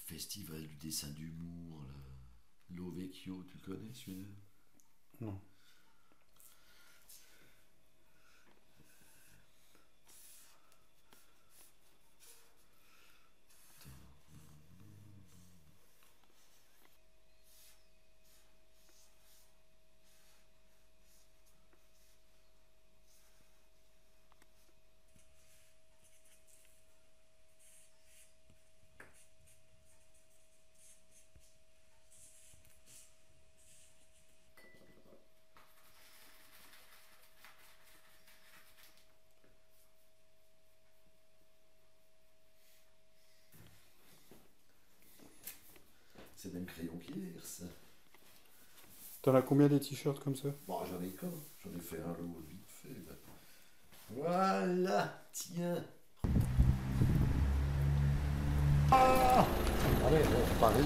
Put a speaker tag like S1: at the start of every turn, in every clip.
S1: festival du dessin d'humour, l'Ovecchio, tu connais celui-là?
S2: Non.
S1: C'est même crayon qui est, ça.
S2: T'en as combien des t-shirts comme ça?
S1: Bon, j'en ai qu'un. J'en ai fait un lot vite fait. Là. Voilà, tiens. Ah allez, bon, Paris,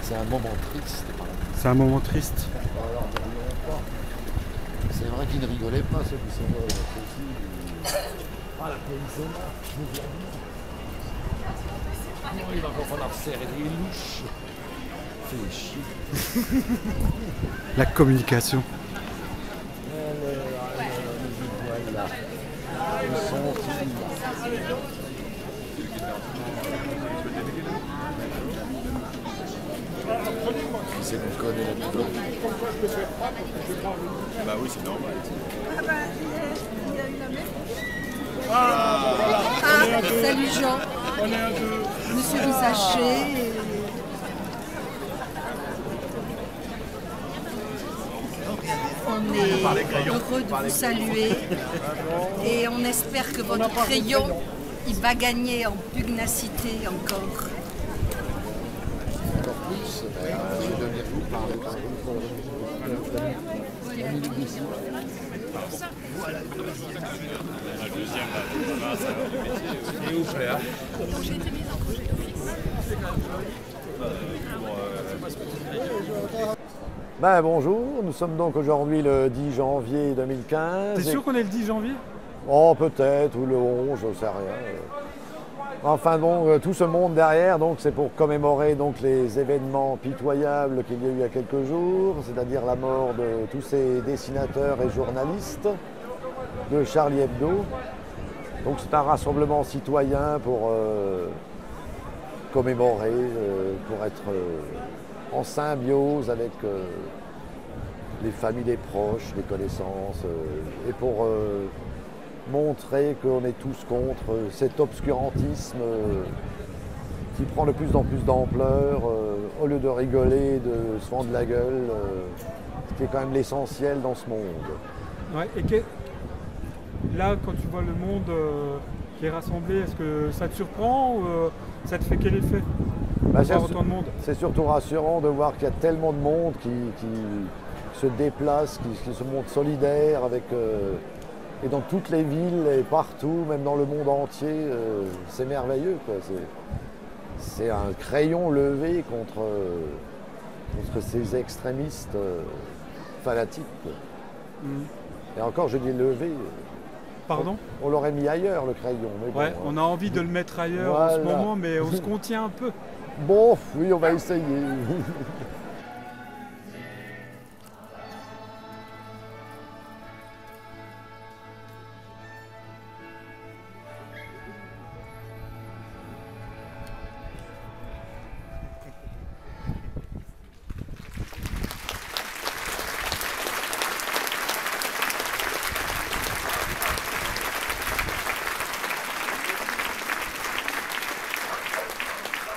S1: c'est un moment triste.
S2: C'est un moment triste.
S1: Alors, ne rions pas. C'est vrai qu'ils ne rigolaient pas, ceux qui sont là aussi. Ah, la police est là. Non, il va encore falloir serrer les louches. Fait chier.
S2: La communication.
S1: Voilà. Ils sont qui c'est qu'on connaît la méthode?
S3: Bah oui, c'est normal.
S4: Ah bah, il y a eu la même. Ah, salut Jean.
S3: On est un peu...
S4: Monsieur Risacher. On est heureux de vous saluer et on espère que votre crayon, il va gagner en pugnacité encore.
S1: Encore plus, je vais devenir vous parler par la minute d'ici. Voilà le deuxième.
S3: La deuxième, là, ça va le métier. Et où frère?
S4: J'ai été mise en congé d'office.
S5: Ben, bonjour, nous sommes donc aujourd'hui le 10 janvier 2015.
S2: T'es sûr qu'on est le 10 janvier?
S5: Oh, peut-être, ou le 11, je ne sais rien. Enfin bon, tout ce monde derrière, donc c'est pour commémorer donc les événements pitoyables qu'il y a eu il y a quelques jours, c'est-à-dire la mort de tous ces dessinateurs et journalistes de Charlie Hebdo. Donc c'est un rassemblement citoyen pour commémorer, pour être en symbiose avec les familles, les proches, les connaissances, et pour montrer qu'on est tous contre cet obscurantisme qui prend de plus en plus d'ampleur, au lieu de rigoler, de se fendre la gueule, ce qui est quand même l'essentiel dans ce monde.
S2: Ouais, et là, quand tu vois le monde qui est rassemblé, est-ce que ça te surprend ou ça te fait quel effet?
S5: Bah,
S2: Voir autant de monde.
S5: C'est surtout rassurant de voir qu'il y a tellement de monde qui se déplace, qui se montre solidaire avec... et dans toutes les villes et partout, même dans le monde entier, c'est merveilleux, quoi. C'est un crayon levé contre ces extrémistes fanatiques, quoi. Et encore, je dis levé.
S2: Pardon?
S5: On l'aurait mis ailleurs, le crayon. Mais bon,
S2: Ouais, on a envie de le mettre ailleurs en ce moment, mais on se contient un peu.
S5: Bon, oui, on va essayer.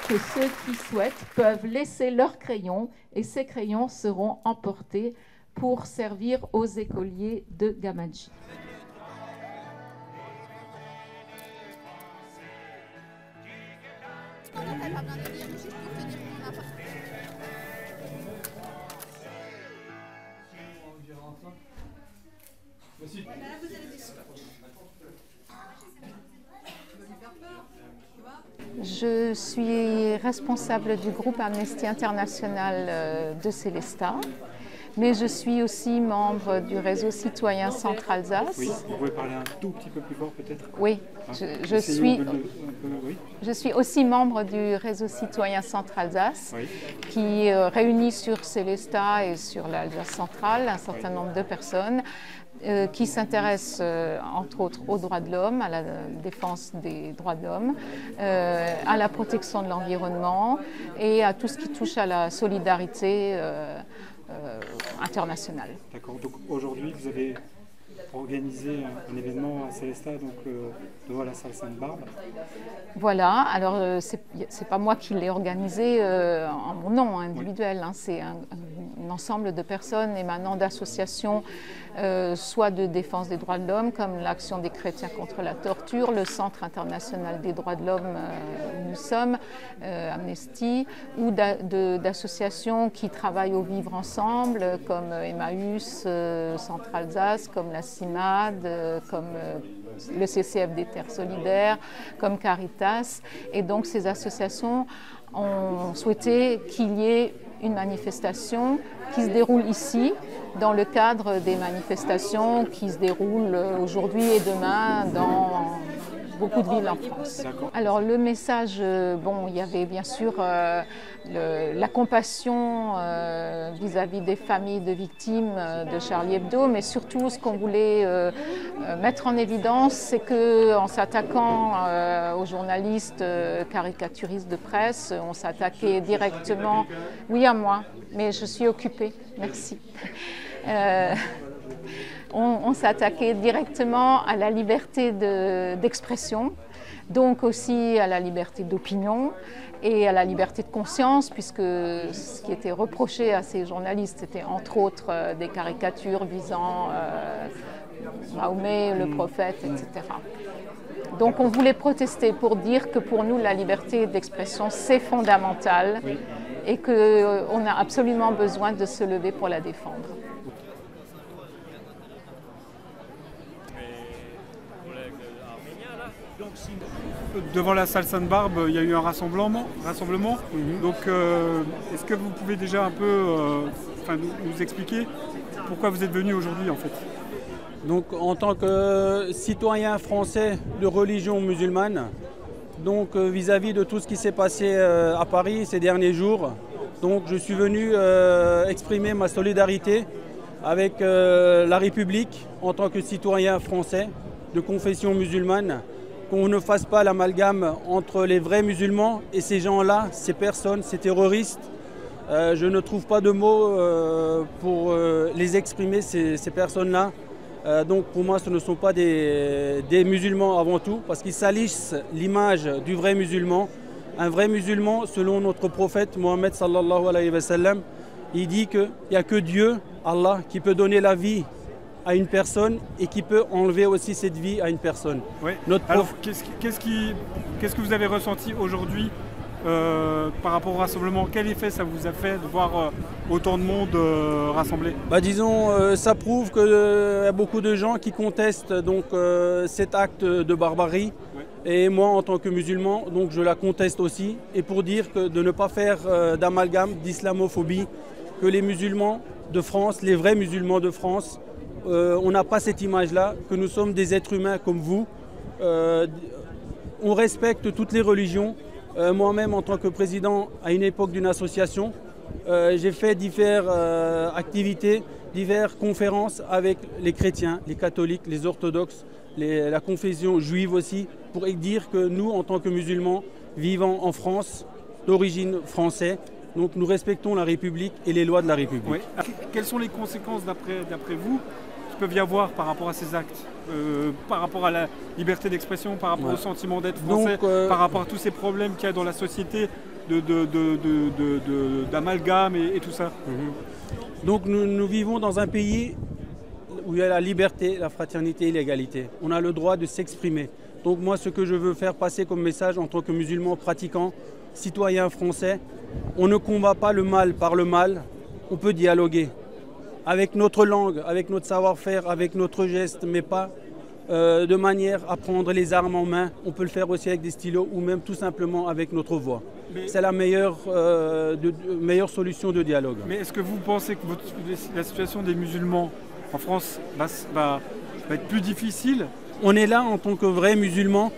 S6: Que ceux qui souhaitent peuvent laisser leurs crayons et ces crayons seront emportés pour servir aux écoliers de Gamadji. Je suis responsable du groupe Amnesty International de Célestat. mais je suis aussi membre du réseau citoyen Centre-Alsace.
S2: Oui, vous pouvez parler un tout petit peu plus fort peut-être?
S6: Oui, je suis
S2: oui.
S6: aussi membre du réseau citoyen Centre-Alsace,
S2: Oui.
S6: qui réunit sur Célestat et sur l'Alsace centrale un certain nombre de personnes qui s'intéressent entre autres aux droits de l'homme, à la défense des droits de l'homme, à la protection de l'environnement et à tout ce qui touche à la solidarité internationale.
S2: D'accord, donc aujourd'hui vous avez organisé un événement à Célestat, donc devant la salle Sainte-Barbe.
S6: Voilà, alors c'est pas moi qui l'ai organisé en mon nom individuel, hein, c'est un ensemble de personnes émanant d'associations, soit de défense des droits de l'homme, comme l'Action des chrétiens contre la torture, le Centre international des droits de l'homme où nous sommes, Amnesty, ou d'associations qui travaillent au vivre ensemble, comme Emmaüs, Centre Alsace, comme la CIMAD, comme le CCF des Terres Solidaires, comme Caritas. Et donc ces associations ont souhaité qu'il y ait une manifestation qui se déroule ici, dans le cadre des manifestations qui se déroulent aujourd'hui et demain dans beaucoup de villes en France. Alors le message, bon, il y avait bien sûr la compassion vis-à-vis des familles de victimes de Charlie Hebdo, mais surtout ce qu'on voulait mettre en évidence, c'est qu'en s'attaquant aux journalistes caricaturistes de presse, on s'attaquait directement, oui à moi, mais je suis occupée, merci. On s'attaquait directement à la liberté d'expression, donc aussi à la liberté d'opinion et à la liberté de conscience, puisque ce qui était reproché à ces journalistes, c'était entre autres des caricatures visant Mahomet, le prophète, etc. Donc on voulait protester pour dire que pour nous, la liberté d'expression, c'est fondamental et qu'on a absolument besoin de se lever pour la défendre.
S2: Devant la salle Sainte-Barbe, il y a eu un rassemblement. Donc, est-ce que vous pouvez déjà un peu nous expliquer pourquoi vous êtes venu aujourd'hui en fait?
S7: Donc, en tant que citoyen français de religion musulmane, donc vis-à-vis de tout ce qui s'est passé à Paris ces derniers jours, donc je suis venu exprimer ma solidarité avec la République en tant que citoyen français de confession musulmane, qu'on ne fasse pas l'amalgame entre les vrais musulmans et ces gens-là, ces personnes, ces terroristes. Je ne trouve pas de mots pour les exprimer, ces personnes-là. Donc pour moi, ce ne sont pas des musulmans avant tout, parce qu'ils salissent l'image du vrai musulman. Un vrai musulman, selon notre prophète Mohammed sallallahu alayhi wa sallam, il dit qu'il n'y a que Dieu, Allah, qui peut donner la vie à une personne et qui peut enlever aussi cette vie à une personne.
S2: Oui. Alors, qu'est-ce que vous avez ressenti aujourd'hui par rapport au rassemblement? Quel effet ça vous a fait de voir autant de monde rassemblé?
S7: Disons, ça prouve qu'il y a beaucoup de gens qui contestent donc, cet acte de barbarie. Oui. Et moi, en tant que musulman, donc, je la conteste aussi. Et pour dire que de ne pas faire d'amalgame, d'islamophobie, que les musulmans de France, les vrais musulmans de France, on n'a pas cette image-là, que nous sommes des êtres humains comme vous. On respecte toutes les religions. Moi-même, en tant que président à une époque d'une association, j'ai fait diverses activités, diverses conférences avec les chrétiens, les catholiques, les orthodoxes, la confession juive aussi, pour dire que nous, en tant que musulmans, vivant en France, d'origine française, donc nous respectons la République et les lois de la République.
S2: Oui. Quelles sont les conséquences d'après vous qui peuvent y avoir par rapport à ces actes, par rapport à la liberté d'expression, par rapport au sentiment d'être français, par rapport à tous ces problèmes qu'il y a dans la société d'amalgame et tout ça?
S7: Donc nous vivons dans un pays où il y a la liberté, la fraternité et l'égalité. On a le droit de s'exprimer. Donc moi, ce que je veux faire passer comme message en tant que musulman pratiquant, citoyen français, on ne combat pas le mal par le mal, on peut dialoguer avec notre langue, avec notre savoir-faire, avec notre geste, mais pas de manière à prendre les armes en main. On peut le faire aussi avec des stylos ou même tout simplement avec notre voix. C'est la meilleure solution de dialogue.
S2: Mais est-ce que vous pensez que la situation des musulmans en France va être plus difficile?
S7: On est là en tant que vrais musulmans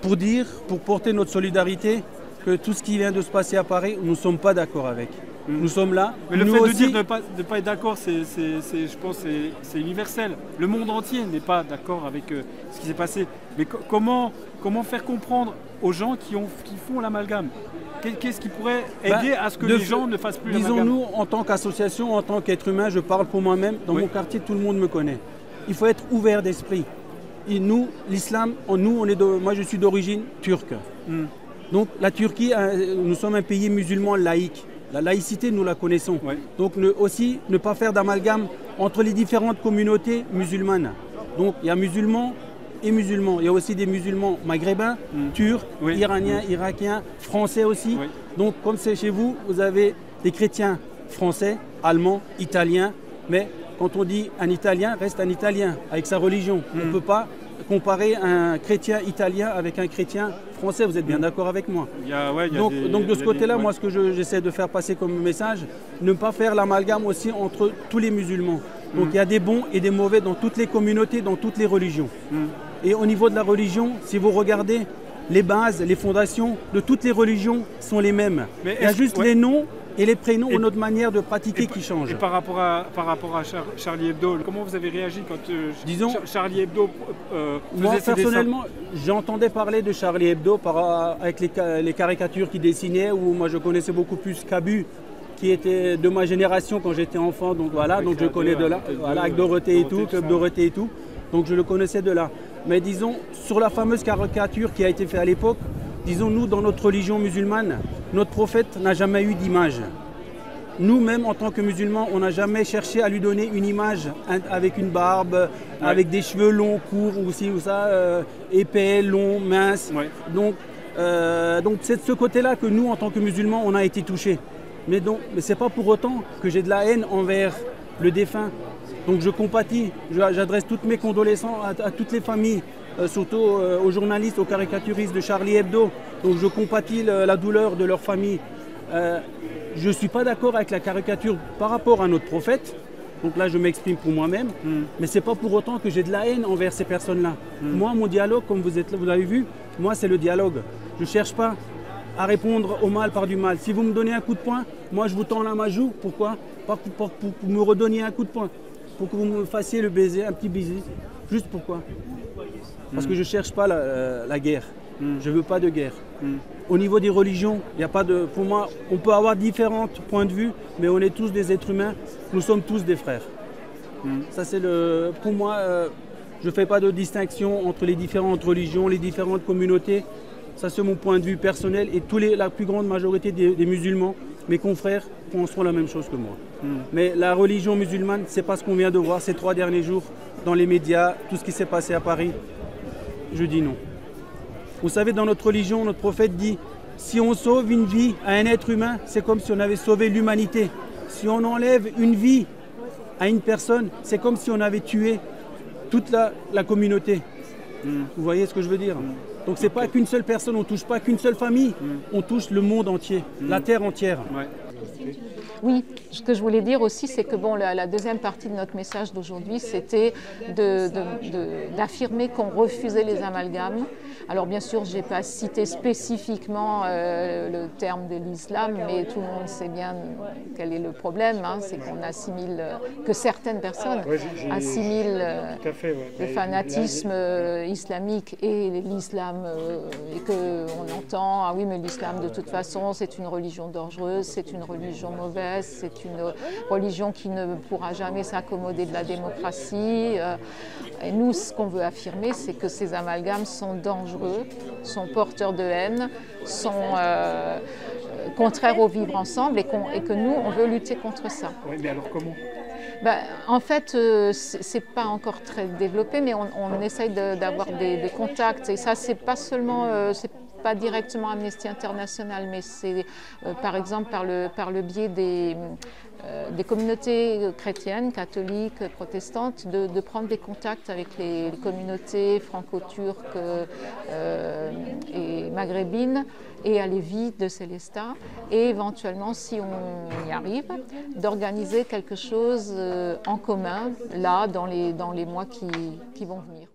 S7: pour porter notre solidarité, que tout ce qui vient de se passer à Paris, nous ne sommes pas d'accord avec. Nous sommes là.
S2: Mais le fait de dire de ne pas être d'accord, je pense que c'est universel. Le monde entier n'est pas d'accord avec ce qui s'est passé. Mais comment faire comprendre aux gens qui font l'amalgame? Qu'est-ce qui pourrait aider à ce que les gens ne fassent plus l'amalgame?
S7: Disons-nous, en tant qu'association, en tant qu'être humain, je parle pour moi-même. Dans mon quartier, tout le monde me connaît. Il faut être ouvert d'esprit. Et nous, l'islam, moi je suis d'origine turque. Donc la Turquie, nous sommes un pays musulman laïque. La laïcité, nous la connaissons. Donc aussi, ne pas faire d'amalgame entre les différentes communautés musulmanes. Donc il y a musulmans et musulmans. Il y a aussi des musulmans maghrébins, turcs, iraniens, irakiens, français aussi. Donc comme c'est chez vous, vous avez des chrétiens français, allemands, italiens. Mais quand on dit un Italien, reste un Italien avec sa religion. On ne peut pas comparer un chrétien italien avec un chrétien français. Vous êtes bien d'accord avec moi? Donc de ce côté-là, moi ce que j'essaie de faire passer comme message, ne pas faire l'amalgame aussi entre tous les musulmans. Donc il y a des bons et des mauvais dans toutes les communautés, dans toutes les religions. Et au niveau de la religion, si vous regardez, les bases, les fondations de toutes les religions sont les mêmes. Il y a juste les noms et les prénoms ou notre manière de pratiquer qui change.
S2: Et par rapport à Charlie Hebdo, comment vous avez réagi quand Charlie Hebdo
S7: moi,
S2: faisait ses
S7: personnellement, j'entendais parler de Charlie Hebdo avec les caricatures qu'il dessinait, où moi je connaissais beaucoup plus Cabu, qui était de ma génération quand j'étais enfant. Donc voilà, donc je connais de là, avec Dorothée et tout, Club Dorothée et tout. Donc je le connaissais de là. Mais disons, sur la fameuse caricature qui a été faite à l'époque, disons, nous, dans notre religion musulmane, notre prophète n'a jamais eu d'image. Nous-mêmes, en tant que musulmans, on n'a jamais cherché à lui donner une image avec une barbe, avec des cheveux longs, courts, ou ci ou ça, épais, longs, minces. Donc c'est de ce côté-là que nous, en tant que musulmans, on a été touchés. Mais ce n'est pas pour autant que j'ai de la haine envers le défunt. Donc je compatis, j'adresse toutes mes condoléances à toutes les familles, surtout aux journalistes, aux caricaturistes de Charlie Hebdo. Donc je compatis la douleur de leur famille. Je ne suis pas d'accord avec la caricature par rapport à notre prophète. Donc là je m'exprime pour moi-même. Mais ce n'est pas pour autant que j'ai de la haine envers ces personnes-là. Moi, mon dialogue, comme vous avez vu, moi c'est le dialogue. Je ne cherche pas à répondre au mal par du mal. Si vous me donnez un coup de poing, moi je vous tends la main joue. Pourquoi? Pour me redonner un coup de poing. Pour que vous me fassiez le baiser, un petit baiser. Juste pourquoi? Parce que je ne cherche pas la guerre. Je ne veux pas de guerre. Au niveau des religions, il n'y a pas de. Pour moi, on peut avoir différents points de vue, mais on est tous des êtres humains. Nous sommes tous des frères. Ça, c'est le. Pour moi, je ne fais pas de distinction entre les différentes religions, les différentes communautés. Ça, c'est mon point de vue personnel. Et la plus grande majorité des musulmans, mes confrères, penseront la même chose que moi. Mais la religion musulmane, c'est pas ce qu'on vient de voir ces 3 derniers jours dans les médias, tout ce qui s'est passé à Paris. Je dis non. Vous savez, dans notre religion, notre prophète dit, si on sauve une vie à un être humain, c'est comme si on avait sauvé l'humanité. Si on enlève une vie à une personne, c'est comme si on avait tué toute la communauté. Vous voyez ce que je veux dire? Donc c'est pas qu'une seule personne, on ne touche pas qu'une seule famille, on touche le monde entier, la terre entière.
S6: Oui, ce que je voulais dire aussi, c'est que bon, la deuxième partie de notre message d'aujourd'hui, c'était d'affirmer qu'on refusait les amalgames. Alors bien sûr, je n'ai pas cité spécifiquement le terme de l'islam, mais tout le monde sait bien quel est le problème, hein, c'est qu'on assimile, que certaines personnes assimilent le fanatisme islamique et l'islam, et qu'on entend, ah oui, mais l'islam de toute façon, c'est une religion dangereuse, c'est une religion mauvaise, c'est une religion qui ne pourra jamais s'accommoder de la démocratie. Et nous, ce qu'on veut affirmer, c'est que ces amalgames sont dangereux, sont porteurs de haine, sont contraires au vivre ensemble et que nous, on veut lutter contre ça.
S2: Oui, mais alors comment?
S6: En fait, c'est pas encore très développé, mais on essaye d'avoir des contacts. Et ça, c'est pas seulement, pas directement Amnesty International, mais c'est par exemple par le biais des communautés chrétiennes, catholiques, protestantes, de prendre des contacts avec les communautés franco-turques et maghrébines et à Lévis de Célestat, et éventuellement, si on y arrive, d'organiser quelque chose en commun, là, dans les mois qui vont venir.